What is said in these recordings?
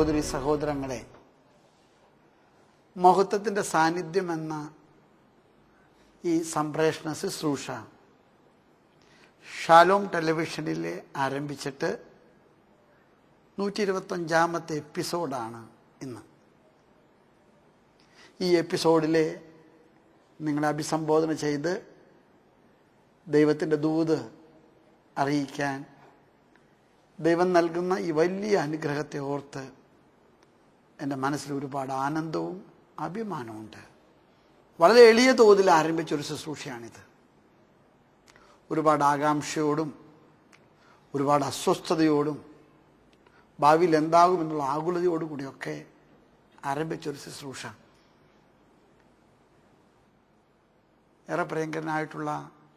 സഹോദരി സഹോദരങ്ങളെ, മഹത്വത്തിൻ്റെ സാന്നിധ്യം എന്ന ഈ സംപ്രേഷണ ശുശ്രൂഷ ഷാലോം ടെലിവിഷനിൽ ആരംഭിച്ചിട്ട് 125ാമത്തെ എപ്പിസോഡാണ് ഇന്ന്. ഈ എപ്പിസോഡിൽ നിങ്ങളെ അഭിസംബോധന ചെയ്ത് ദൈവത്തിൻ്റെ ദൂത് അറിയിക്കാൻ ദൈവം നൽകുന്ന ഈ വലിയ അനുഗ്രഹത്തെ ഓർത്ത് എൻ്റെ മനസ്സിൽ ഒരുപാട് ആനന്ദവും അഭിമാനവുമുണ്ട്. വളരെ എളിയ തോതിൽ ആരംഭിച്ചൊരു ശുശ്രൂഷയാണിത്. ഒരുപാട് ആകാംക്ഷയോടും ഒരുപാട് അസ്വസ്ഥതയോടും ഭാവിയിൽ എന്താകുമെന്നുള്ള ആകുലതയോടു കൂടിയൊക്കെ ആരംഭിച്ചൊരു ശുശ്രൂഷ. ഏറെ പ്രിയങ്കരനായിട്ടുള്ള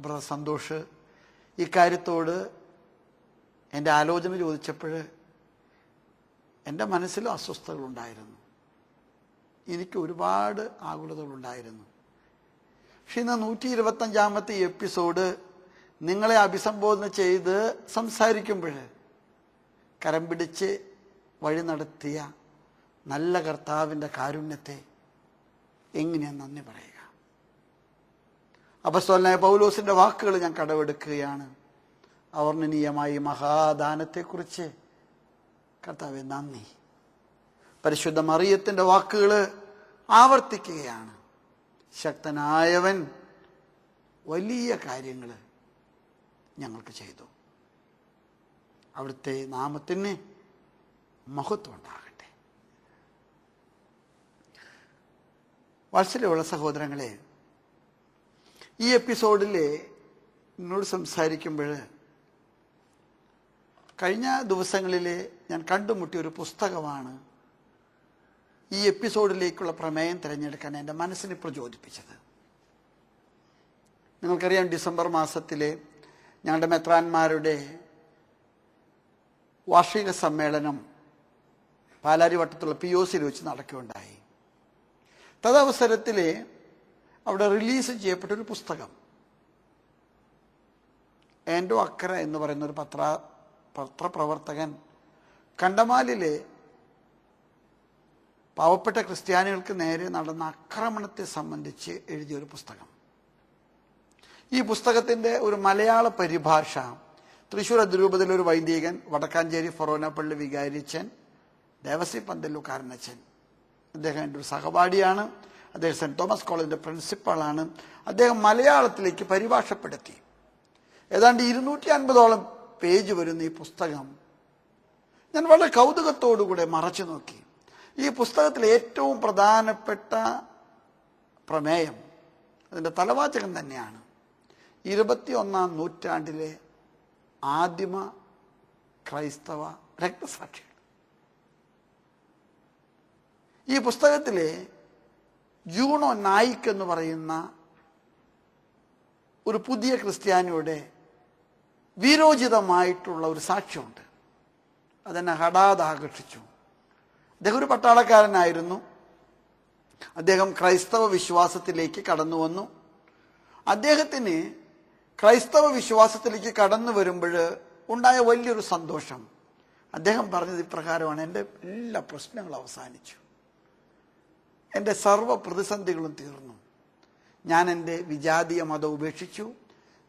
ബ്രദർ സന്തോഷ് ഇക്കാര്യത്തോട് എൻ്റെ ആലോചന ചോദിച്ചപ്പോൾ എൻ്റെ മനസ്സിലും അസ്വസ്ഥതകളുണ്ടായിരുന്നു, എനിക്ക് ഒരുപാട് ആകുലതകളുണ്ടായിരുന്നു. പക്ഷെ ഇന്ന് 125ാമത്തെ എപ്പിസോഡ് നിങ്ങളെ അഭിസംബോധന ചെയ്ത് സംസാരിക്കുമ്പോൾ കരം പിടിച്ച് വഴി നടത്തിയ നല്ല കർത്താവിൻ്റെ കാരുണ്യത്തെ എങ്ങനെയാണ് നന്ദി പറയുക? അപ്പോസ്തലനായ പൗലോസിൻ്റെ വാക്കുകൾ ഞാൻ കടമെടുക്കുകയാണ്. അവർണ്ണനീയമായ മഹാദാനത്തെക്കുറിച്ച് കർത്താവേ നന്ദി. പരിശുദ്ധ മറിയത്തിൻ്റെ വാക്കുകൾ ആവർത്തിക്കുകയാണ്. ശക്തനായവൻ വലിയ കാര്യങ്ങൾ ഞങ്ങൾക്ക് ചെയ്തു. അവിടുത്തെ നാമത്തിന് മഹത്വം ഉണ്ടാകട്ടെ. വാത്സല്യമുള്ള സഹോദരങ്ങളെ, ഈ എപ്പിസോഡിൽ എന്നോട് സംസാരിക്കുമ്പോൾ കഴിഞ്ഞ ദിവസങ്ങളിൽ ഞാൻ കണ്ടുമുട്ടിയ ഒരു പുസ്തകമാണ് ഈ എപ്പിസോഡിലേക്കുള്ള പ്രമേയം തിരഞ്ഞെടുക്കാൻ എൻ്റെ മനസ്സിനെ പ്രചോദിപ്പിച്ചത്. നിങ്ങൾക്കറിയാം, ഡിസംബർ മാസത്തിൽ ഞങ്ങളുടെ മെത്രാന്മാരുടെ വാർഷിക സമ്മേളനം പാലാരിവട്ടത്തുള്ള POCയിൽ വെച്ച് നടക്കുകയുണ്ടായി. തദവസരത്തിൽ അവിടെ റിലീസ് ചെയ്യപ്പെട്ടൊരു പുസ്തകം, ആൻഡ്രൂ അക്കര എന്ന് പറയുന്നൊരു പത്രപ്രവർത്തകൻ കണ്ടമാലിലെ പാവപ്പെട്ട ക്രിസ്ത്യാനികൾക്ക് നേരെ നടന്ന ആക്രമണത്തെ സംബന്ധിച്ച് എഴുതിയൊരു പുസ്തകം. ഈ പുസ്തകത്തിൻ്റെ ഒരു മലയാള പരിഭാഷ തൃശ്ശൂർ അതിരൂപതയിലെ ഒരു വൈദികൻ, വടക്കാഞ്ചേരി ഫൊറോന പള്ളി വികാരിച്ചൻ ദേവസി പന്തല്ലൂക്കാരനച്ചൻ, അദ്ദേഹം എൻ്റെ ഒരു സഹപാഠിയാണ്. അദ്ദേഹം സെൻറ്റ് തോമസ് കോളേജിൻ്റെ പ്രിൻസിപ്പാളാണ്. അദ്ദേഹം മലയാളത്തിലേക്ക് പരിഭാഷപ്പെടുത്തി. ഏതാണ്ട് 250ഓളം പേജ് വരുന്ന ഈ പുസ്തകം ഞാൻ വളരെ കൗതുകത്തോടുകൂടെ മറച്ചു നോക്കി. ഈ പുസ്തകത്തിലെ ഏറ്റവും പ്രധാനപ്പെട്ട പ്രമേയം, അതിൻ്റെ തലവാചകം തന്നെയാണ് 21ാം നൂറ്റാണ്ടിലെ ആദിമ ക്രൈസ്തവ രക്തസാക്ഷികൾ. ഈ പുസ്തകത്തിലെ ജൂണോ നായിക് എന്ന് പറയുന്ന ഒരു പുതിയ ക്രിസ്ത്യാനിയുടെ വീരോചിതമായിട്ടുള്ള ഒരു സാക്ഷ്യമുണ്ട്. അതെന്നെ ഹഠാത് ആകർഷിച്ചു. അദ്ദേഹം ഒരു പട്ടാളക്കാരനായിരുന്നു. അദ്ദേഹം ക്രൈസ്തവ വിശ്വാസത്തിലേക്ക് കടന്നു വന്നു. അദ്ദേഹത്തിന് ക്രൈസ്തവ വിശ്വാസത്തിലേക്ക് കടന്നു വരുമ്പോൾ ഉണ്ടായ വലിയൊരു സന്തോഷം. അദ്ദേഹം പറഞ്ഞത് ഇപ്രകാരമാണ്: എൻ്റെ എല്ലാ പ്രശ്നങ്ങളും അവസാനിച്ചു, എൻ്റെ സർവ്വ പ്രതിസന്ധികളും തീർന്നു, ഞാൻ എൻ്റെ വിജാതീയ മതം ഉപേക്ഷിച്ചു,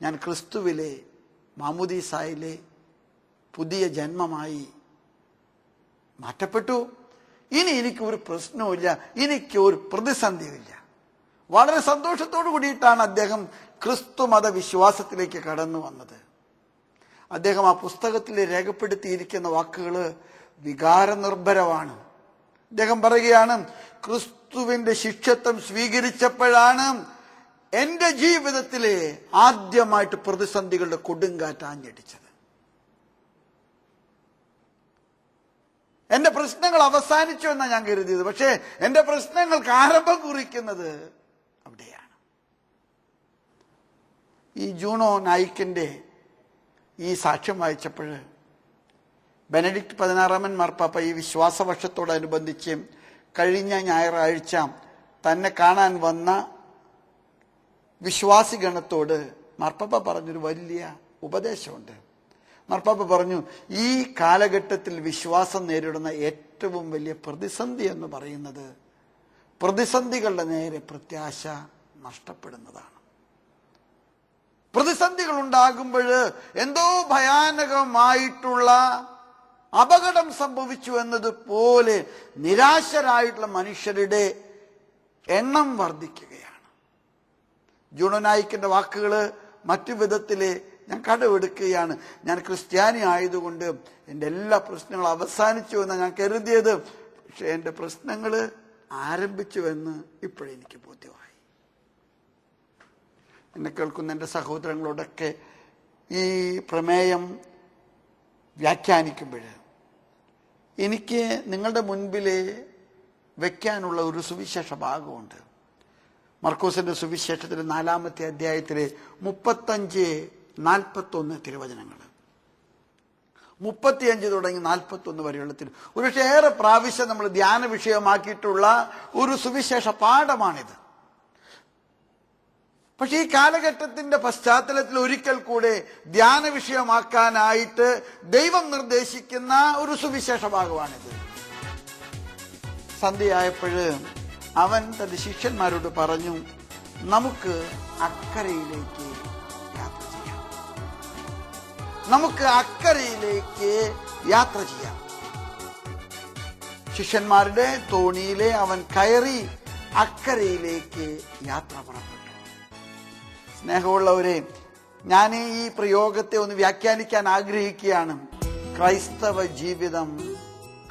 ഞാൻ ക്രിസ്തുവിലെ മാമുദീസായിലെ പുതിയ ജന്മമായി മാറ്റപ്പെട്ടു, ഇനി എനിക്കൊരു പ്രശ്നവുമില്ല, എനിക്കൊരു പ്രതിസന്ധിയുമില്ല. വളരെ സന്തോഷത്തോടു കൂടിയിട്ടാണ് അദ്ദേഹം ക്രിസ്തു മത വിശ്വാസത്തിലേക്ക് കടന്നു വന്നത്. അദ്ദേഹം ആ പുസ്തകത്തിൽ രേഖപ്പെടുത്തിയിരിക്കുന്ന വാക്കുകൾ വികാരനിർഭരമാണ്. അദ്ദേഹം പറയുകയാണ്, ക്രിസ്തുവിന്റെ ശിഷ്യത്വം സ്വീകരിച്ചപ്പോഴാണ് എൻ്റെ ജീവിതത്തിലെ ആദ്യമായിട്ട് പ്രതിസന്ധികളുടെ കൊടുങ്കാറ്റ് ആഞ്ഞടിച്ചത്. എൻ്റെ പ്രശ്നങ്ങൾ അവസാനിച്ചു എന്നാണ് ഞാൻ കരുതിയത്. പക്ഷേ എൻ്റെ പ്രശ്നങ്ങൾക്ക് ആരംഭം കുറിക്കുന്നത് അവിടെയാണ്. ഈ ജൂണോ നായിക്കിൻ്റെ ഈ സാക്ഷ്യം വായിച്ചപ്പോൾ ബെനഡിക്ട് 16 മാർപ്പാപ്പ ഈ വിശ്വാസവർഷത്തോടനുബന്ധിച്ച് കഴിഞ്ഞ ഞായറാഴ്ച തന്നെ കാണാൻ വന്ന വിശ്വാസിഗണത്തോട് മാർപ്പാപ്പ പറഞ്ഞൊരു വലിയ ഉപദേശമുണ്ട്. മാർപ്പാപ്പ പറഞ്ഞു, ഈ കാലഘട്ടത്തിൽ വിശ്വാസം നേരിടുന്ന ഏറ്റവും വലിയ പ്രതിസന്ധി എന്ന് പറയുന്നത് പ്രതിസന്ധികളുടെ നേരെ പ്രത്യാശ നഷ്ടപ്പെടുന്നതാണ്. പ്രതിസന്ധികൾ ഉണ്ടാകുമ്പോൾ എന്തോ ഭയാനകമായിട്ടുള്ള അപകടം സംഭവിച്ചു എന്നതുപോലെ നിരാശരായിട്ടുള്ള മനുഷ്യരുടെ എണ്ണം വർദ്ധിക്കുകയാണ്. ജൂണോ നായിക്കിന്റെ വാക്കുകൾ മറ്റു വിധത്തില് ഞാൻ കടമെടുക്കുകയാണ്. ഞാൻ ക്രിസ്ത്യാനി ആയതുകൊണ്ട് എൻ്റെ എല്ലാ പ്രശ്നങ്ങളും അവസാനിച്ചു എന്നാണ് ഞാൻ കരുതിയത്. പക്ഷെ എൻ്റെ പ്രശ്നങ്ങൾ ആരംഭിച്ചുവെന്ന് ഇപ്പോഴെനിക്ക് ബോധ്യമായി. എന്നെ കേൾക്കുന്ന എൻ്റെ സഹോദരങ്ങളോടൊക്കെ ഈ പ്രമേയം വ്യാഖ്യാനിക്കുമ്പോൾ എനിക്ക് നിങ്ങളുടെ മുൻപിൽ വെക്കാനുള്ള ഒരു സുവിശേഷ ഭാഗമുണ്ട്. മർക്കോസിന്റെ സുവിശേഷത്തിലെ 4-ാമത്തെ അധ്യായത്തിലെ 35-41 തിരുവചനങ്ങൾ, 35 തുടങ്ങി 41 വരെയുള്ള ഒരുപക്ഷെ ഏറെ പ്രാവശ്യം നമ്മൾ ധ്യാന വിഷയമാക്കിയിട്ടുള്ള ഒരു സുവിശേഷ പാഠമാണിത്. പക്ഷെ ഈ കാലഘട്ടത്തിന്റെ പശ്ചാത്തലത്തിൽ ഒരിക്കൽ കൂടെ ധ്യാന വിഷയമാക്കാനായിട്ട് ദൈവം നിർദ്ദേശിക്കുന്ന ഒരു സുവിശേഷ ഭാഗമാണിത്. സന്ധ്യയായപ്പോഴ് അവൻ തന്റെ ശിഷ്യന്മാരോട് പറഞ്ഞു, നമുക്ക് അക്കരയിലേക്ക് യാത്ര ചെയ്യാം. നമുക്ക് അക്കരയിലേക്ക് യാത്ര ചെയ്യാം. ശിഷ്യന്മാരുടെ തോണിയിലെ അവൻ കയറി അക്കരയിലേക്ക് യാത്ര പുറപ്പെട്ടു. സ്നേഹമുള്ളവരെ, ഞാൻ ഈ പ്രയോഗത്തെ ഒന്ന് വ്യാഖ്യാനിക്കാൻ ആഗ്രഹിക്കുകയാണ്. ക്രൈസ്തവ ജീവിതം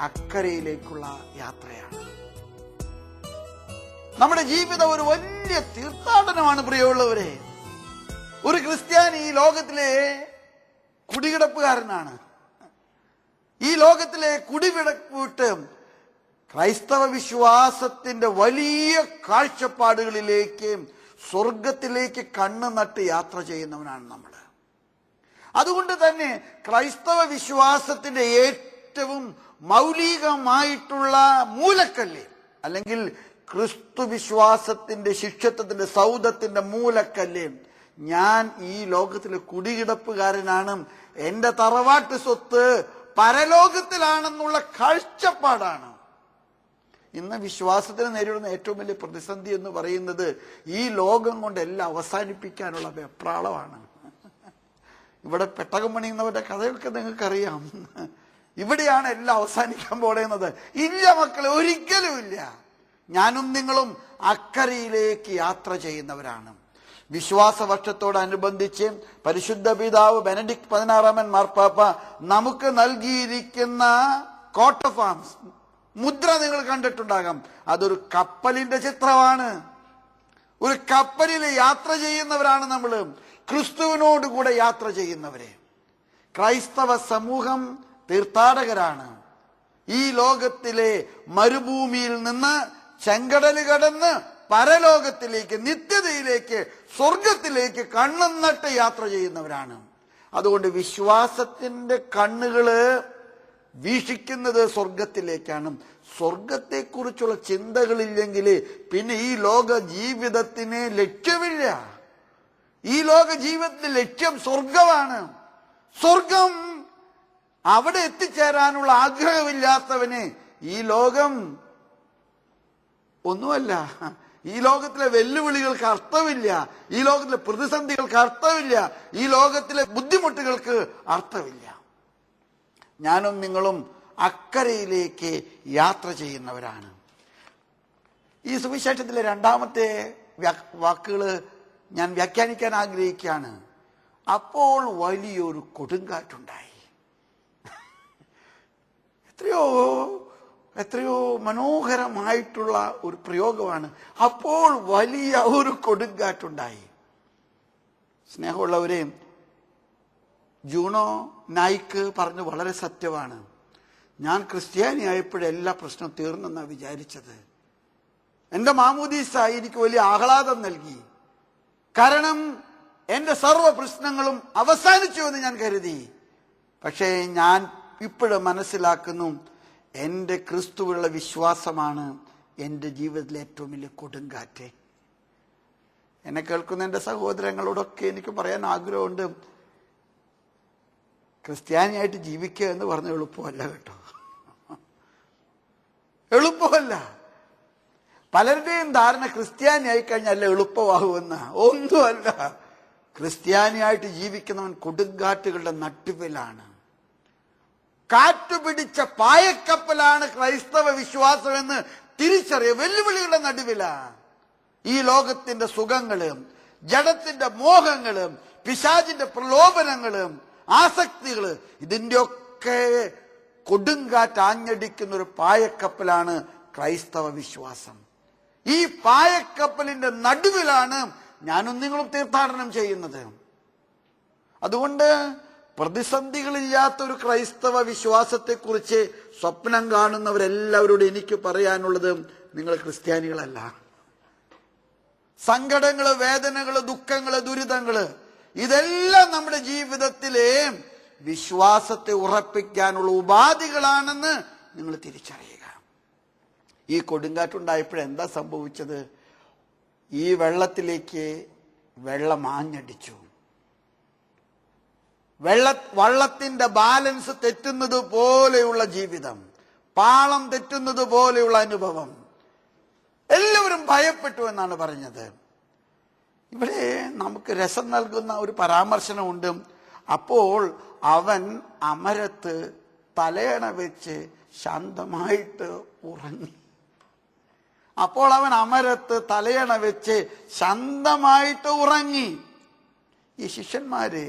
അക്കരയിലേക്കുള്ള യാത്രയാണ്. നമ്മുടെ ജീവിതം ഒരു വലിയ തീർത്ഥാടനമാണ് പ്രിയമുള്ളവരെ. ഒരു ക്രിസ്ത്യാനി ഈ ലോകത്തിലെ കുടികിടപ്പുകാരനാണ്. ഈ ലോകത്തിലെ കുടികിടപ്പിട്ട് ക്രൈസ്തവ വിശ്വാസത്തിന്റെ വലിയ കാഴ്ചപ്പാടുകളിലേക്ക്, സ്വർഗത്തിലേക്ക് കണ്ണു നട്ട് യാത്ര ചെയ്യുന്നവനാണ് നമ്മൾ. അതുകൊണ്ട് തന്നെ ക്രൈസ്തവ വിശ്വാസത്തിന്റെ ഏറ്റവും മൗലികമായിട്ടുള്ള മൂലക്കല്ല്, അല്ലെങ്കിൽ ക്രിസ്തു വിശ്വാസത്തിന്റെ ശിഷ്യത്വത്തിന്റെ സൗധത്തിന്റെ മൂലക്കല്ല്, ഞാൻ ഈ ലോകത്തിലെ കുടികിടപ്പുകാരനാണ്, എന്റെ തറവാട്ട് സ്വത്ത് പരലോകത്തിലാണെന്നുള്ള കാഴ്ചപ്പാടാണ്. ഇന്ന് വിശ്വാസത്തിന് നേരിടുന്ന ഏറ്റവും വലിയ പ്രതിസന്ധി എന്ന് പറയുന്നത് ഈ ലോകം കൊണ്ട് എല്ലാം അവസാനിപ്പിക്കാനുള്ള വെപ്രാളമാണ്. ഇവിടെ പെട്ടകം പണിയുന്നവരുടെ കഥയൊക്കെ നിങ്ങൾക്കറിയാം. ഇവിടെയാണ് എല്ലാം അവസാനിക്കാൻ പോകുന്നത്. ഇല്ല മക്കളെ, ഒരിക്കലും ഇല്ല. ഞാനും നിങ്ങളും അക്കരയിലേക്ക് യാത്ര ചെയ്യുന്നവരാണ്. വിശ്വാസ വർഷത്തോടനുബന്ധിച്ച് പരിശുദ്ധ പിതാവ് ബെനഡിക്ട് 16 മാർപ്പാപ്പ നമുക്ക് നൽകിയിരിക്കുന്ന കോട്ട് ഓഫ് ആംസ്, മുദ്ര നിങ്ങൾ കണ്ടിട്ടുണ്ടാകാം. അതൊരു കപ്പലിന്റെ ചിത്രമാണ്. ഒരു കപ്പലിൽ യാത്ര ചെയ്യുന്നവരാണ് നമ്മൾ, ക്രിസ്തുവിനോട് കൂടെ യാത്ര ചെയ്യുന്നവരെ. ക്രൈസ്തവ സമൂഹം തീർത്ഥാടകരാണ്. ഈ ലോകത്തിലെ മരുഭൂമിയിൽ നിന്ന് ചെങ്കടൽ കടന്ന് പരലോകത്തിലേക്ക്, നിത്യതയിലേക്ക്, സ്വർഗത്തിലേക്ക് കണ്ണും നട്ട് യാത്ര ചെയ്യുന്നവരാണ്. അതുകൊണ്ട് വിശ്വാസത്തിന്റെ കണ്ണുകള് വീക്ഷിക്കുന്നത് സ്വർഗത്തിലേക്കാണ്. സ്വർഗത്തെക്കുറിച്ചുള്ള ചിന്തകളില്ലെങ്കിൽ പിന്നെ ഈ ലോക ജീവിതത്തിന് ലക്ഷ്യമില്ല. ഈ ലോക ജീവിതത്തിന്റെ ലക്ഷ്യം സ്വർഗമാണ്. സ്വർഗം അവിടെ എത്തിച്ചേരാനുള്ള ആഗ്രഹമില്ലാത്തവന് ഈ ലോകം ഒന്നുമല്ല. ഈ ലോകത്തിലെ വെല്ലുവിളികൾക്ക് അർത്ഥമില്ല. ഈ ലോകത്തിലെ പ്രതിസന്ധികൾക്ക് അർത്ഥമില്ല. ഈ ലോകത്തിലെ ബുദ്ധിമുട്ടുകൾക്ക് അർത്ഥമില്ല. ഞാനും നിങ്ങളും അക്കരയിലേക്ക് യാത്ര ചെയ്യുന്നവരാണ്. ഈ സുവിശേഷത്തിലെ 2-ാമത്തെ വാക്കുകൾ ഞാൻ വ്യാഖ്യാനിക്കാൻ ആഗ്രഹിക്കുകയാണ്. അപ്പോൾ വലിയൊരു കൊടുങ്കാറ്റുണ്ടായി. എത്രയോ മനോഹരമായിട്ടുള്ള ഒരു പ്രയോഗമാണ്. അപ്പോൾ വലിയ ഒരു കൊടുങ്കാറ്റുണ്ടായി. സ്നേഹമുള്ളവരെ, ജൂണോ നായിക്ക് പറഞ്ഞു വളരെ സത്യമാണ്. ഞാൻ ക്രിസ്ത്യാനിയായപ്പോഴെല്ലാ പ്രശ്നം തീർന്നെന്നാണ് വിചാരിച്ചത്. എൻ്റെ മാമോദീസ എനിക്ക് വലിയ ആഹ്ലാദം നൽകി. കാരണം എൻ്റെ സർവ്വ പ്രശ്നങ്ങളും അവസാനിച്ചു എന്ന് ഞാൻ കരുതി. പക്ഷേ ഞാൻ ഇപ്പോഴും മനസ്സിലാക്കുന്നു, എൻ്റെ ക്രിസ്തുവിലുള്ള വിശ്വാസമാണ് എൻ്റെ ജീവിതത്തിലെ ഏറ്റവും വലിയ കൊടുങ്കാറ്റ്. എന്നെ കേൾക്കുന്ന എൻ്റെ സഹോദരങ്ങളോടൊക്കെ എനിക്ക് പറയാൻ ആഗ്രഹമുണ്ട്. ക്രിസ്ത്യാനിയായിട്ട് ജീവിക്കുക എന്ന് പറഞ്ഞ എളുപ്പമല്ല കേട്ടോ, എളുപ്പമല്ല. പലരുടെയും ധാരണ ക്രിസ്ത്യാനിയായി കഴിഞ്ഞാൽ എളുപ്പമാകുമെന്ന. ഒന്നുമല്ല. ക്രിസ്ത്യാനിയായിട്ട് ജീവിക്കുന്നവൻ കൊടുങ്കാറ്റുകളുടെ നട്ടുവിലാണ്. കാറ്റുപിടിച്ച പായക്കപ്പലാണ് ക്രൈസ്തവ വിശ്വാസം എന്ന് തിരിച്ചറിയുക. വെല്ലുവിളികളുടെ നടുവിലാണ്. ഈ ലോകത്തിന്റെ സുഖങ്ങളും ജഡത്തിന്റെ മോഹങ്ങളും പിശാചിന്റെ പ്രലോഭനങ്ങളും ആസക്തികള്, ഇതിന്റെ ഒക്കെ കൊടുങ്കാറ്റ് ആഞ്ഞടിക്കുന്ന ഒരു പായക്കപ്പലാണ് ക്രൈസ്തവ വിശ്വാസം. ഈ പായക്കപ്പലിന്റെ നടുവിലാണ് ഞാനും നിങ്ങളും തീർത്ഥാടനം ചെയ്യുന്നത്. അതുകൊണ്ട് പ്രതിസന്ധികളില്ലാത്ത ഒരു ക്രൈസ്തവ വിശ്വാസത്തെക്കുറിച്ച് സ്വപ്നം കാണുന്നവരെല്ലാവരോടും എനിക്ക് പറയാനുള്ളത്, നിങ്ങൾ ക്രിസ്ത്യാനികളല്ല. സങ്കടങ്ങള്, വേദനകള്, ദുഃഖങ്ങള്, ദുരിതങ്ങള്, ഇതെല്ലാം നമ്മുടെ ജീവിതത്തിലെ വിശ്വാസത്തെ ഉറപ്പിക്കാനുള്ള ഉപാധികളാണെന്ന് നിങ്ങൾ തിരിച്ചറിയുക. ഈ കൊടുങ്കാറ്റുണ്ടായപ്പോഴെന്താ സംഭവിച്ചത്? ഈ വെള്ളത്തിലേക്ക് വെള്ളം ആഞ്ഞടിച്ചു. വള്ളത്തിന്റെ ബാലൻസ് തെറ്റുന്നത് പോലെയുള്ള ജീവിതം, പാളം തെറ്റുന്നത് പോലെയുള്ള അനുഭവം. എല്ലാവരും ഭയപ്പെട്ടു എന്നാണ് പറഞ്ഞത്. ഇവിടെ നമുക്ക് രസം നൽകുന്ന ഒരു പരാമർശനമുണ്ട്. അപ്പോൾ അവൻ അമരത്ത് തലയണ വെച്ച് ശാന്തമായിട്ട് ഉറങ്ങി. അപ്പോൾ അവൻ അമരത്ത് തലയണ വെച്ച് ശാന്തമായിട്ട് ഉറങ്ങി. ഈ ശിഷ്യന്മാര്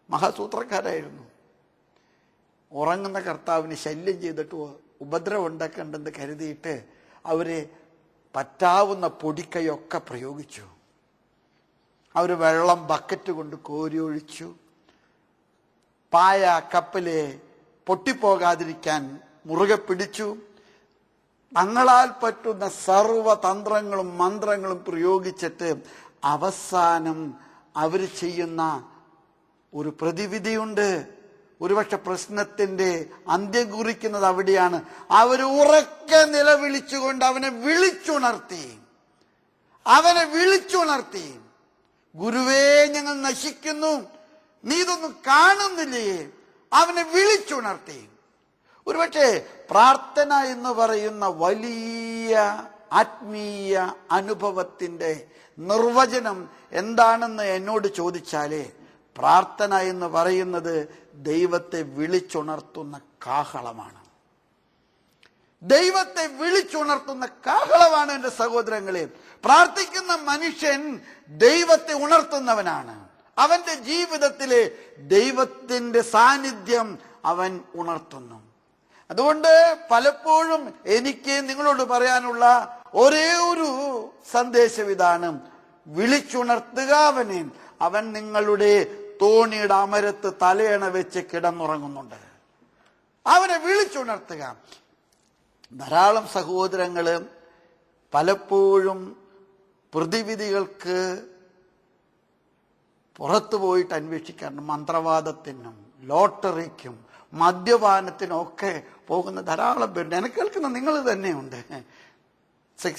മഹാസൂത്രക്കാരായിരുന്നു. ഉറങ്ങുന്ന കർത്താവിന് ശല്യം ചെയ്തിട്ട് ഉപദ്രവം ഉണ്ടാക്കണ്ടെന്ന് കരുതിയിട്ട് അവര് പറ്റാവുന്ന പൊടിക്കൈയൊക്കെ പ്രയോഗിച്ചു. അവർ വെള്ളം ബക്കറ്റ് കൊണ്ട് കോരി ഒഴിച്ചു. പായ കപ്പല് പൊട്ടിപ്പോകാതിരിക്കാൻ മുറുകെ പിടിച്ചു. തങ്ങളാൽ പറ്റുന്ന സർവതന്ത്രങ്ങളും മന്ത്രങ്ങളും പ്രയോഗിച്ചിട്ട് അവസാനം അവർ ചെയ്യുന്ന ഒരു പ്രതിവിധിയുണ്ട്. ഒരുപക്ഷെ പ്രശ്നത്തിന്റെ അന്ത്യം കുറിക്കുന്നത് അവിടെയാണ്. അവർ ഉറക്കെ നിലവിളിച്ചുകൊണ്ട് അവനെ വിളിച്ചുണർത്തി. ഗുരുവേ, ഞങ്ങൾ നശിക്കുന്നു, നീ ഇതൊന്നും കാണുന്നില്ലേ? അവനെ വിളിച്ചുണർത്തി. ഒരുപക്ഷെ പ്രാർത്ഥന എന്ന് പറയുന്ന വലിയ ആത്മീയ അനുഭവത്തിന്റെ നിർവചനം എന്താണെന്ന് എന്നോട് ചോദിച്ചാലേ, പ്രാർത്ഥന എന്ന് പറയുന്നത് ദൈവത്തെ വിളിച്ചുണർത്തുന്ന കാഹളമാണ്. ദൈവത്തെ വിളിച്ചുണർത്തുന്ന കാഹളമാണ് എൻ്റെ സഹോദരങ്ങളെ. പ്രാർത്ഥിക്കുന്ന മനുഷ്യൻ ദൈവത്തെ ഉണർത്തുന്നവനാണ്. അവന്റെ ജീവിതത്തിലെ ദൈവത്തിന്റെ സാന്നിധ്യം അവൻ ഉണർത്തുന്നു. അതുകൊണ്ട് പലപ്പോഴും എനിക്ക് നിങ്ങളോട് പറയാനുള്ള ഒരേ ഒരു സന്ദേശം ഇതാണ്: വിളിച്ചുണർത്തുക അവനെ. അവൻ നിങ്ങളുടെ തോണിയുടെ അമരത്ത് തലയണ വെച്ച് കിടന്നുറങ്ങുന്നുണ്ട്. അവനെ വിളിച്ചുണർത്തുക. ധാരാളം സഹോദരങ്ങള് പലപ്പോഴും പ്രതിവിധികൾക്ക് പുറത്തു പോയിട്ട് അന്വേഷിക്കാറുണ്ട്. മന്ത്രവാദത്തിനും ലോട്ടറിക്കും മദ്യപാനത്തിനും ഒക്കെ പോകുന്ന ധാരാളം പേരുണ്ട്. എന്നെ കേൾക്കുന്ന നിങ്ങൾ തന്നെയുണ്ട്.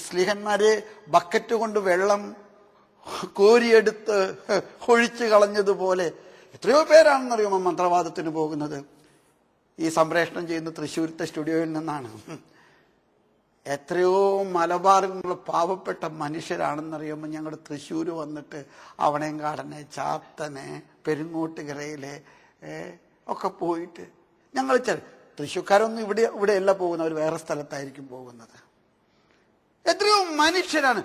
സ്ലീഹന്മാരെ ബക്കറ്റ് കൊണ്ട് വെള്ളം കോരിയെടുത്ത് ഒഴിച്ചു കളഞ്ഞതുപോലെ എത്രയോ പേരാണെന്നറിയുമോ മന്ത്രവാദത്തിന് പോകുന്നത്. ഈ സംപ്രേഷണം ചെയ്യുന്ന തൃശ്ശൂരത്തെ സ്റ്റുഡിയോയിൽ നിന്നാണ്. എത്രയോ മലബാറിൽ നിന്നുള്ള പാവപ്പെട്ട മനുഷ്യരാണെന്നറിയുമ്പോൾ ഞങ്ങളുടെ തൃശ്ശൂർ വന്നിട്ട് അവണേങ്കാടനെ, ചാത്തനെ, പെരുങ്ങോട്ടുകരയിലെ ഒക്കെ പോയിട്ട് ഞങ്ങൾ തൃശ്ശൂർക്കാരൊന്നും ഇവിടെയല്ല പോകുന്നത്, അവർ വേറെ സ്ഥലത്തായിരിക്കും പോകുന്നത്. എത്രയോ മനുഷ്യരാണ്.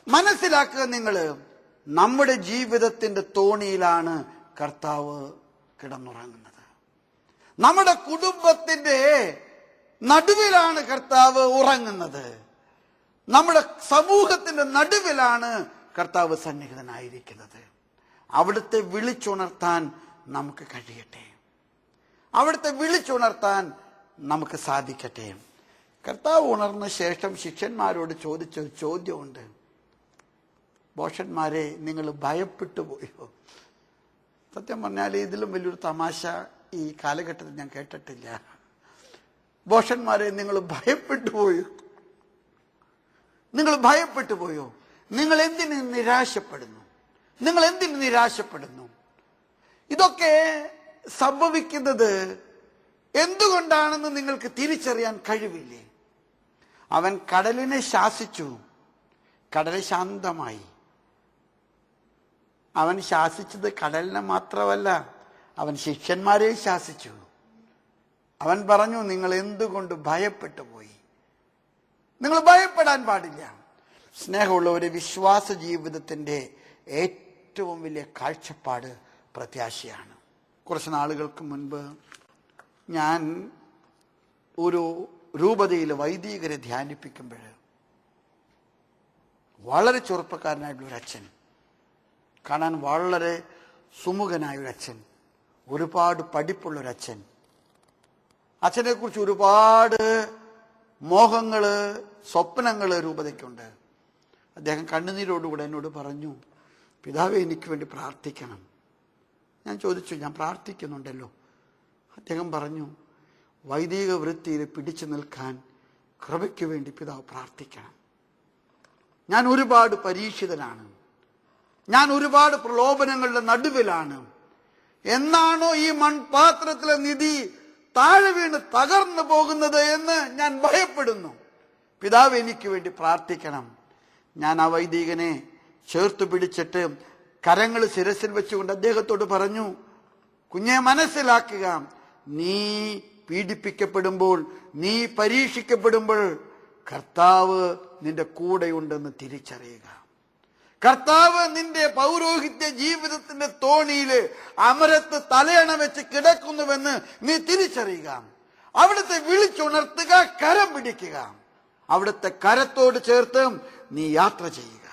മനസ്സിലാക്കുക നിങ്ങൾ, നമ്മുടെ ജീവിതത്തിന്റെ തോണിയിലാണ് കർത്താവ് കിടന്നുറങ്ങുന്നത്. നമ്മുടെ കുടുംബത്തിന്റെ നടുവിലാണ് കർത്താവ് ഉറങ്ങുന്നത്. നമ്മുടെ സമൂഹത്തിന്റെ നടുവിലാണ് കർത്താവ് സന്നിഹിതനായിരിക്കുന്നത്. അവിടുത്തെ വിളിച്ചുണർത്താൻ നമുക്ക് കഴിയട്ടെ. അവിടുത്തെ വിളിച്ചുണർത്താൻ നമുക്ക് സാധിക്കട്ടെ. കർത്താവ് ഉണർന്ന ശേഷം ശിഷ്യന്മാരോട് ചോദിച്ചൊരു ചോദ്യമുണ്ട്. ഭോഷന്മാരെ, നിങ്ങൾ ഭയപ്പെട്ടു പോയോ? സത്യം പറഞ്ഞാൽ ഇതിലും വലിയൊരു തമാശ ഈ കാലഘട്ടത്തിൽ ഞാൻ കേട്ടിട്ടില്ല. ഭോഷന്മാരെ, നിങ്ങൾ ഭയപ്പെട്ടു പോയോ? നിങ്ങൾ ഭയപ്പെട്ടു പോയോ? നിങ്ങൾ എന്തിന് നിരാശപ്പെടുന്നു? ഇതൊക്കെ സംഭവിക്കുന്നത് എന്തുകൊണ്ടാണെന്ന് നിങ്ങൾക്ക് തിരിച്ചറിയാൻ കഴിവില്ലേ? അവൻ കടലിനെ ശാസിച്ചു, കടൽ ശാന്തമായി. അവൻ ശാസിച്ചത് കടലിനെ മാത്രമല്ല, അവൻ ശിഷ്യന്മാരെ ശാസിച്ചു. അവൻ പറഞ്ഞു, നിങ്ങൾ എന്തുകൊണ്ട് ഭയപ്പെട്ടു പോയി? നിങ്ങൾ ഭയപ്പെടാൻ പാടില്ല. സ്നേഹമുള്ള ഒരു വിശ്വാസ ജീവിതത്തിന്റെ ഏറ്റവും വലിയ കാഴ്ചപ്പാട് പ്രത്യാശയാണ്. കുറച്ച് നാളുകൾക്ക് മുൻപ് ഞാൻ ഒരു രൂപതയിൽ വൈദികരെ ധ്യാനിപ്പിക്കുമ്പോൾ വളരെ ചെറുപ്പക്കാരനായിട്ടുള്ള ഒരു അച്ഛൻ, കാണാൻ വളരെ സുമുഖനായൊരച്ഛൻ, ഒരുപാട് പഠിപ്പുള്ളൊരച്ഛൻ, അച്ഛനെ കുറിച്ച് ഒരുപാട് മോഹങ്ങള് സ്വപ്നങ്ങള് രൂപതയ്ക്കുണ്ട്. അദ്ദേഹം കണ്ണുനീരോടുകൂടെ എന്നോട് പറഞ്ഞു, പിതാവേ എനിക്ക് വേണ്ടി പ്രാർത്ഥിക്കണം. ഞാൻ ചോദിച്ചു, ഞാൻ പ്രാർത്ഥിക്കുന്നുണ്ടല്ലോ. അദ്ദേഹം പറഞ്ഞു, വൈദിക വൃത്തിയിൽ പിടിച്ചു നിൽക്കാൻ കൃപയ്ക്ക് വേണ്ടി പിതാവ് പ്രാർത്ഥിക്കണം. ഞാൻ ഒരുപാട് പരീക്ഷിതനാണ്, ഞാൻ ഒരുപാട് പ്രലോഭനങ്ങളുടെ നടുവിലാണ്. എന്നാണോ ഈ മൺപാത്രത്തിലെ നിധി താഴെ വീണ് തകർന്നു പോകുന്നത് എന്ന് ഞാൻ ഭയപ്പെടുന്നു. പിതാവ് എനിക്ക് വേണ്ടി പ്രാർത്ഥിക്കണം. ഞാൻ ആ വൈദികനെ ചേർത്ത് പിടിച്ചിട്ട് കരങ്ങൾ ശിരസിൽ വെച്ചുകൊണ്ട് അദ്ദേഹത്തോട് പറഞ്ഞു, കുഞ്ഞെ മനസ്സിലാക്കുക, നീ പീഡിപ്പിക്കപ്പെടുമ്പോൾ, നീ പരീക്ഷിക്കപ്പെടുമ്പോൾ കർത്താവ് നിന്റെ കൂടെയുണ്ടെന്ന് തിരിച്ചറിയുക. കർത്താവ് നിന്റെ പൗരോഹിത്യ ജീവിതത്തിന്റെ തോണിയില് അമരത്ത് തലയണ വെച്ച് കിടക്കുന്നുവെന്ന് നീ തിരിച്ചറിയുക. അവിടുത്തെ വിളിച്ചുണർത്തുക, കരം പിടിക്കുക. അവിടുത്തെ കരത്തോട് ചേർത്ത് നീ യാത്ര ചെയ്യുക.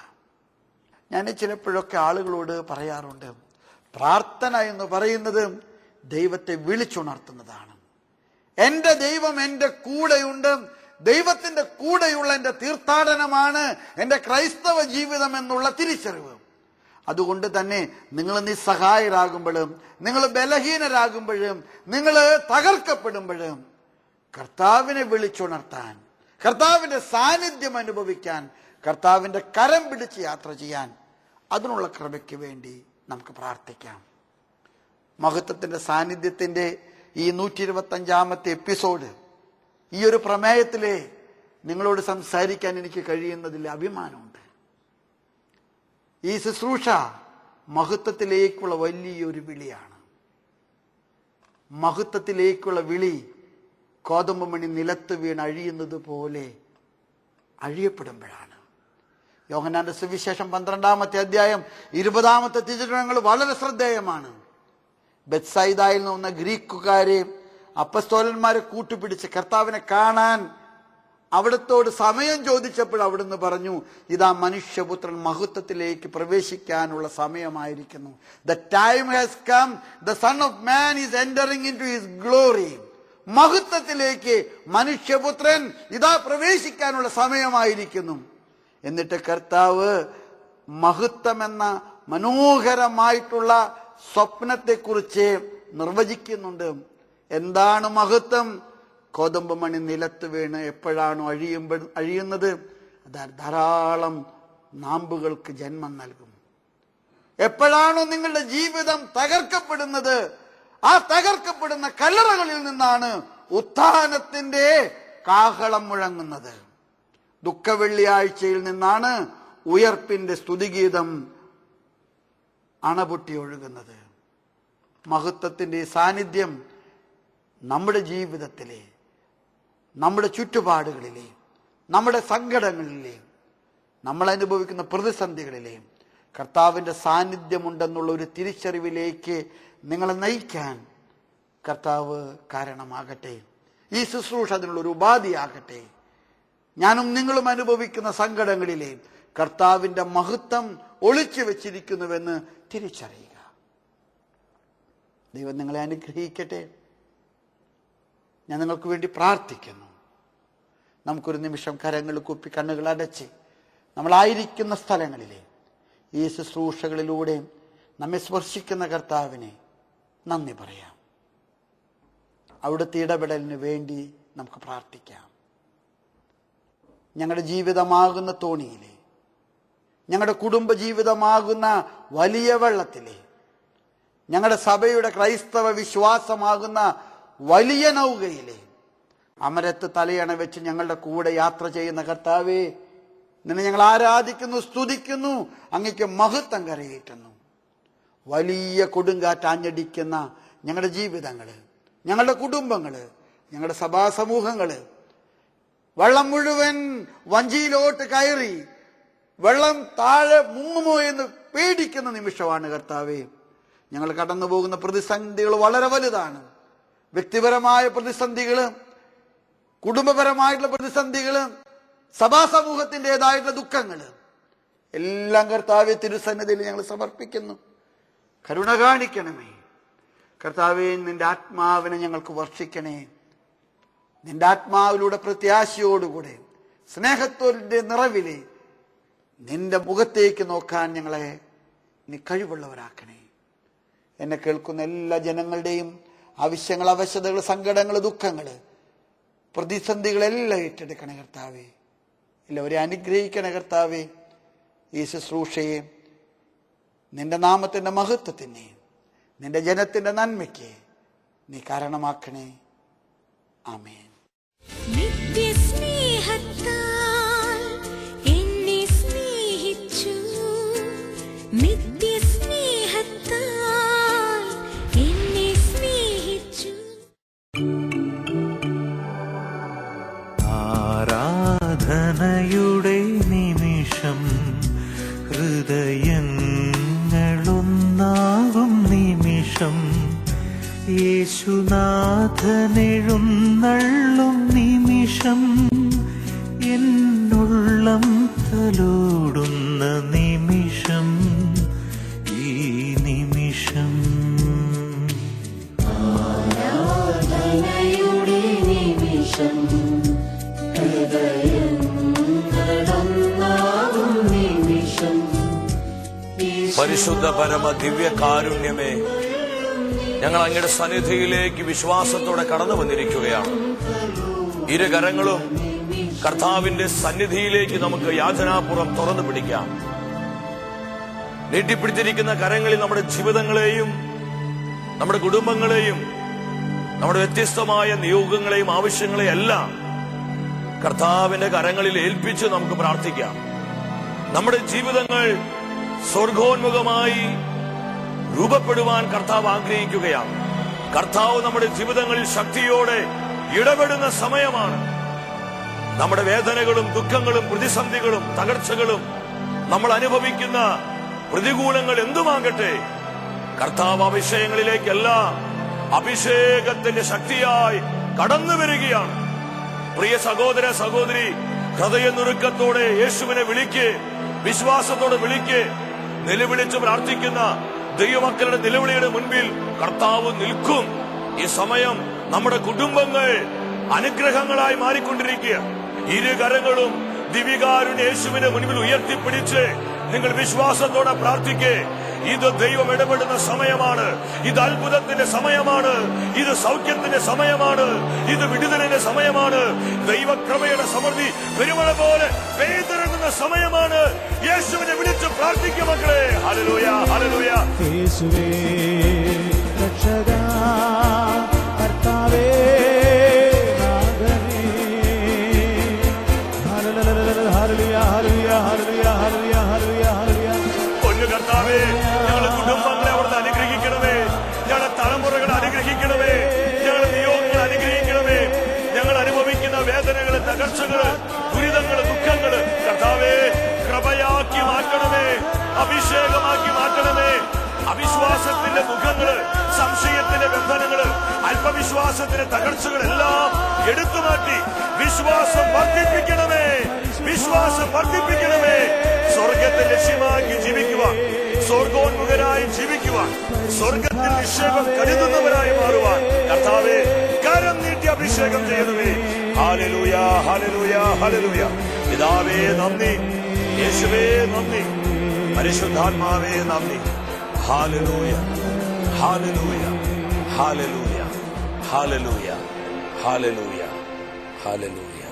ഞാൻ ചിലപ്പോഴൊക്കെ ആളുകളോട് പറയാറുണ്ട്, പ്രാർത്ഥന എന്ന് പറയുന്നത് ദൈവത്തെ വിളിച്ചുണർത്തുന്നതാണ്. എന്റെ ദൈവം എന്റെ കൂടെയുണ്ട്, ദൈവത്തിന്റെ കൂടെയുള്ള എന്റെ തീർത്ഥാടനമാണ് എന്റെ ക്രൈസ്തവ ജീവിതം എന്നുള്ള തിരിച്ചറിവ്. അതുകൊണ്ട് തന്നെ നിങ്ങൾ നിസ്സഹായരാകുമ്പോഴും, നിങ്ങൾ ബലഹീനരാകുമ്പോഴും, നിങ്ങൾ തകർക്കപ്പെടുമ്പോഴും കർത്താവിനെ വിളിച്ചുണർത്താൻ, കർത്താവിന്റെ സാന്നിധ്യം അനുഭവിക്കാൻ, കർത്താവിന്റെ കരം പിടിച്ച് യാത്ര ചെയ്യാൻ, അതിനുള്ള കൃപയ്ക്ക് വേണ്ടി നമുക്ക് പ്രാർത്ഥിക്കാം. മഹത്വത്തിന്റെ സാന്നിധ്യത്തിന്റെ ഈ 125-ാമത്തെ എപ്പിസോഡ്, ഈ ഒരു പ്രമേയത്തിലെ നിങ്ങളോട് സംസാരിക്കാൻ എനിക്ക് കഴിയുന്നതിൽ അഭിമാനമുണ്ട്. ഈ ശുശ്രൂഷ മഹത്വത്തിലേക്കുള്ള വലിയൊരു വിളിയാണ്. മഹത്വത്തിലേക്കുള്ള വിളി കോതമ്പ് മണി നിലത്ത് വീണ് അഴിയുന്നത് പോലെ അഴിയപ്പെടുമ്പോഴാണ്. യോഹന്നാന്റെ സുവിശേഷം 12-ാമത്തെ അധ്യായം 20-ാമത്തെ തിരുവചനങ്ങൾ വളരെ ശ്രദ്ധേയമാണ്. ബെത്സൈദായിൽ നിന്ന് വന്ന ഗ്രീക്കുകാരെ, അപ്പസ്തോലന്മാരെ കൂട്ടുപിടിച്ച് കർത്താവിനെ കാണാൻ അവിടത്തോട് സമയം ചോദിച്ചപ്പോൾ അവിടുന്ന് പറഞ്ഞു, ഇതാ മനുഷ്യപുത്രൻ മഹത്വത്തിലേക്ക് പ്രവേശിക്കാനുള്ള സമയമായിരിക്കുന്നു. The time has come, the Son of Man is entering into his glory. മഹത്വത്തിലേക്ക് മനുഷ്യപുത്രൻ ഇതാ പ്രവേശിക്കാനുള്ള സമയമായിരിക്കുന്നു. എന്നിട്ട് കർത്താവ് മഹത്വം എന്ന മനോഹരമായിട്ടുള്ള സ്വപ്നത്തെക്കുറിച്ച് നിർവചിക്കുന്നുണ്ട്. എന്താണ് മഹത്വം? കോതമ്പ് മണി നിലത്ത് വീണ് എപ്പോഴാണോ അഴിയുന്നത്, അത് ധാരാളം നാമ്പുകൾക്ക് ജന്മം നൽകും. എപ്പോഴാണോ നിങ്ങളുടെ ജീവിതം തകർക്കപ്പെടുന്നത്, ആ തകർക്കപ്പെടുന്ന കല്ലറകളിൽ നിന്നാണ് ഉത്ഥാനത്തിന്റെ കാഹളം മുഴങ്ങുന്നത്. ദുഃഖവെള്ളിയാഴ്ചയിൽ നിന്നാണ് ഉയർപ്പിന്റെ സ്തുതിഗീതം അണപൊട്ടി ഒഴുകുന്നത്. മഹത്വത്തിന്റെ സാന്നിധ്യം നമ്മുടെ ജീവിതത്തിലെ, നമ്മുടെ ചുറ്റുപാടുകളിലെ, നമ്മുടെ സങ്കടങ്ങളിലെ, നമ്മൾ അനുഭവിക്കുന്ന പ്രതിസന്ധികളിലെ കർത്താവിന്റെ സാന്നിധ്യമുണ്ടെന്നുള്ള ഒരു തിരിച്ചറിവിലേക്ക് നിങ്ങളെ നയിക്കാൻ കർത്താവ് കാരണമാകട്ടെ. ഈ ശുശ്രൂഷ അതിനുള്ളൊരു ഉപാധിയാകട്ടെ. ഞാനും നിങ്ങളും അനുഭവിക്കുന്ന സങ്കടങ്ങളിലെ കർത്താവിന്റെ മഹത്വം ഒളിച്ചു വെച്ചിരിക്കുന്നുവെന്ന് തിരിച്ചറിയുക. ദൈവം നിങ്ങളെ അനുഗ്രഹിക്കട്ടെ. ഞാൻ നിങ്ങൾക്ക് വേണ്ടി പ്രാർത്ഥിക്കുന്നു. നമുക്കൊരു നിമിഷം കരങ്ങൾ കുപ്പി കണ്ണുകൾ അടച്ച് നമ്മളായിരിക്കുന്ന സ്ഥലങ്ങളിലെ ഈ ശുശ്രൂഷകളിലൂടെ നമ്മെ സ്പർശിക്കുന്ന കർത്താവിനെ നന്ദി പറയാം. അവിടുത്തെ ഇടപെടലിന് വേണ്ടി നമുക്ക് പ്രാർത്ഥിക്കാം. ഞങ്ങളുടെ ജീവിതമാകുന്ന തോണിയിലെ, ഞങ്ങളുടെ കുടുംബ ജീവിതമാകുന്ന വലിയ വെള്ളത്തിലെ ഞങ്ങളുടെ സഭയുടെ ക്രൈസ്തവ വിശ്വാസമാകുന്ന വലിയ നൗകയിലെ അമരത്ത് തലയണ വെച്ച് ഞങ്ങളുടെ കൂടെ യാത്ര ചെയ്യുന്ന കർത്താവേ, നിന്നെ ഞങ്ങൾ ആരാധിക്കുന്നു, സ്തുതിക്കുന്നു, അങ്ങയ്ക്ക് മഹത്വം കരയേറ്റുന്നു. വലിയ കൊടുങ്കാറ്റ് ആഞ്ഞടിക്കുന്ന ഞങ്ങളുടെ ജീവിതങ്ങള്, ഞങ്ങളുടെ കുടുംബങ്ങള്, ഞങ്ങളുടെ സഭാ സമൂഹങ്ങള് വെള്ളം മുഴുവൻ വഞ്ചിയിലോട്ട് കയറി വെള്ളം താഴെ മുങ്ങുമോ എന്ന് പേടിക്കുന്ന നിമിഷമാണ് കർത്താവേ. ഞങ്ങൾ കടന്നു പോകുന്ന പ്രതിസന്ധികൾ വളരെ വലുതാണ്. വ്യക്തിപരമായ പ്രതിസന്ധികള്, കുടുംബപരമായിട്ടുള്ള പ്രതിസന്ധികള്, സഭാ സമൂഹത്തിൻ്റെതായിട്ടുള്ള ദുഃഖങ്ങള് എല്ലാം കർത്താവെ തിരുസന്നിധിയിൽ ഞങ്ങൾ സമർപ്പിക്കുന്നു. കരുണ കാണിക്കണമേ കർത്താവേ. നിന്റെ ആത്മാവിനെ ഞങ്ങൾക്ക് വർഷിക്കണേ. നിന്റെ ആത്മാവിലൂടെ പ്രത്യാശയോടുകൂടെ സ്നേഹത്തോടെ നിറവിലെ നിന്റെ മുഖത്തേക്ക് നോക്കാൻ ഞങ്ങളെ നീ കഴിവുള്ളവരാക്കണേ. എന്നെ കേൾക്കുന്ന എല്ലാ ജനങ്ങളുടെയും ആവശ്യങ്ങൾ, അവശതകൾ, സങ്കടങ്ങൾ, ദുഃഖങ്ങൾ, പ്രതിസന്ധികളെല്ലാം ഏറ്റെടുക്കണേ കർത്താവേ. എല്ലാവരെയും അനുഗ്രഹിക്കണേ കർത്താവേ. ഈ ശുശ്രൂഷയെ നിന്റെ നാമത്തിന്റെ മഹത്വത്തിന്, നിന്റെ ജനത്തിന്റെ നന്മയ്ക്ക് നീ കാരണമാക്കണേ. ആമേൻ. നിത്യസ്നേഹത്താൽ എന്നെ സ്നേഹിച്ചു, നിത്യസ്നേഹത്താൽ എന്നെ സ്നേഹിച്ചു. ആരാധനയുടെ നിമിഷം, ഹൃദയങ്ങളൊന്നാകും നിമിഷം, യേശുനാഥനെഴുന്നള്ളും നിമിഷം, എന്നുള്ളം തലോടുന്ന നിമിഷം, ഈ നിമിഷം. ആരാധനയുടെ നിമിഷം, ഹൃദയങ്ങളൊന്നാകും നിമിഷം. പരിശുദ്ധ പരമ ദിവ്യ കാരുണ്യമേ, ഞങ്ങൾ അങ്ങയുടെ സന്നിധിയിലേക്ക് വിശ്വാസത്തോടെ കടന്നു വന്നിരിക്കുകയാണ്. ഇരു കരങ്ങളും കർത്താവിന്റെ സന്നിധിയിലേക്ക് നമുക്ക് യാചനാപൂർവ്വം തുറന്നു പിടിക്കാം. നീട്ടിപ്പിടിച്ചിരിക്കുന്ന കരങ്ങളിൽ നമ്മുടെ ജീവിതങ്ങളെയും നമ്മുടെ കുടുംബങ്ങളെയും നമ്മുടെ വ്യത്യസ്തമായ നിയോഗങ്ങളെയും ആവശ്യങ്ങളെയും എല്ലാം കർത്താവിന്റെ കരങ്ങളിൽ ഏൽപ്പിച്ച് നമുക്ക് പ്രാർത്ഥിക്കാം. നമ്മുടെ ജീവിതങ്ങൾ സ്വർഗോന്മുഖമായി രൂപപ്പെടുവാൻ കർത്താവ് ആഗ്രഹിക്കുകയാണ്. കർത്താവ് നമ്മുടെ ജീവിതങ്ങളിൽ ശക്തിയോടെ ഇടപെടുന്ന സമയമാണ്. നമ്മുടെ വേദനകളും ദുഃഖങ്ങളും പ്രതിസന്ധികളും തകർച്ചകളും നമ്മൾ അനുഭവിക്കുന്ന പ്രതികൂലങ്ങൾ എന്തുമാകട്ടെ, കർത്താവ് ആ വിഷയങ്ങളിലേക്കെല്ലാം അഭിഷേകത്തിന്റെ ശക്തിയായി കടന്നു വരികയാണ്. പ്രിയ സഹോദര സഹോദരി, ഹൃദയനുറുക്കത്തോടെ യേശുവിനെ വിളിക്ക്, വിശ്വാസത്തോടെ വിളിക്ക്. നിലവിളിച്ച് പ്രാർത്ഥിക്കുന്ന ദൈവമക്കളുടെ നിലവിളിയുടെ മുൻപിൽ കർത്താവ് നിൽക്കും. ഈ സമയം നമ്മുടെ കുടുംബങ്ങൾ അനുഗ്രഹങ്ങളായി മാറിക്കൊണ്ടിരിക്കുക. ഇരു കരങ്ങളും ദിവികാരുണ്യ യേശുവിന്റെ മുൻപിൽ ഉയർത്തിപ്പിടിച്ച് നിങ്ങൾ വിശ്വാസത്തോടെ പ്രാർത്ഥിക്കേ. ഇത് ദൈവം ഇടപെടുന്ന സമയമാണ്. ഇത് അത്ഭുതത്തിന്റെ സമയമാണ്. ഇത് സൗഖ്യത്തിന്റെ സമയമാണ്. ഇത് വിടുതലിന്റെ സമയമാണ്. ദൈവകൃപയുടെ സമൃദ്ധി പെരുമഴ പോലെ പെയ്തിറങ്ങുന്ന സമയമാണ്. യേശുവിനെ വിളിച്ച് പ്രാർത്ഥിക്കുക മക്കളെ. Hallelujah, hallelujah. യേശുവേ രക്ഷകാ, കർത്താവേ നാഥനേ, hallelujah, hallelujah, hallelujah, hallelujah, hallelujah, hallelujah. പൊന്നു കർത്താവേ, ഞങ്ങളുടെ കുടുംബങ്ങളെ അവിടുന്ന് അനുഗ്രഹിക്കണമേ. ഞങ്ങളുടെ തലമുറകളെ അനുഗ്രഹിക്കണമേ. ഞങ്ങളുടെ നിയോഗങ്ങളെ അനുഗ്രഹിക്കണമേ. ഞങ്ങൾ അനുഭവിക്കുന്ന വേദനകള്, തകർച്ചകള്, ദുരിതങ്ങള്, ദുഃഖങ്ങള് കർത്താവേ കൃപയാക്കി മാറ്റണമേ, അഭിഷേകമാക്കി മാറ്റണമേ. അവിശ്വാസത്തിന്റെ മുഖങ്ങള്, സംശയത്തിന്റെ ബന്ധനങ്ങള്, അല്പവിശ്വാസത്തിന്റെ തകർച്ചകളെല്ലാം എടുത്തു മാറ്റി വിശ്വാസം വർദ്ധിപ്പിക്കണമേ, വിശ്വാസം വർദ്ധിപ്പിക്കണമേ. സ്വർഗത്തെ ലക്ഷ്യമാക്കി ജീവിക്കുവാൻ, സ്വർഗോന്മുഖരായി ജീവിക്കുവാൻ, സ്വർഗത്തിൽ നിക്ഷേപം കരുതുന്നവരായി മാറുവാൻ കർത്താവേ കരം നീട്ടി അഭിഷേകം ചെയ്യണമേ. Hallelujah, hallelujah, hallelujah. പിതാവേ നന്ദി, യേശുവേ നന്ദി, പരിശുദ്ധാത്മാവേ നന്ദി. Hallelujah, hallelujah, hallelujah, hallelujah, hallelujah, hallelujah.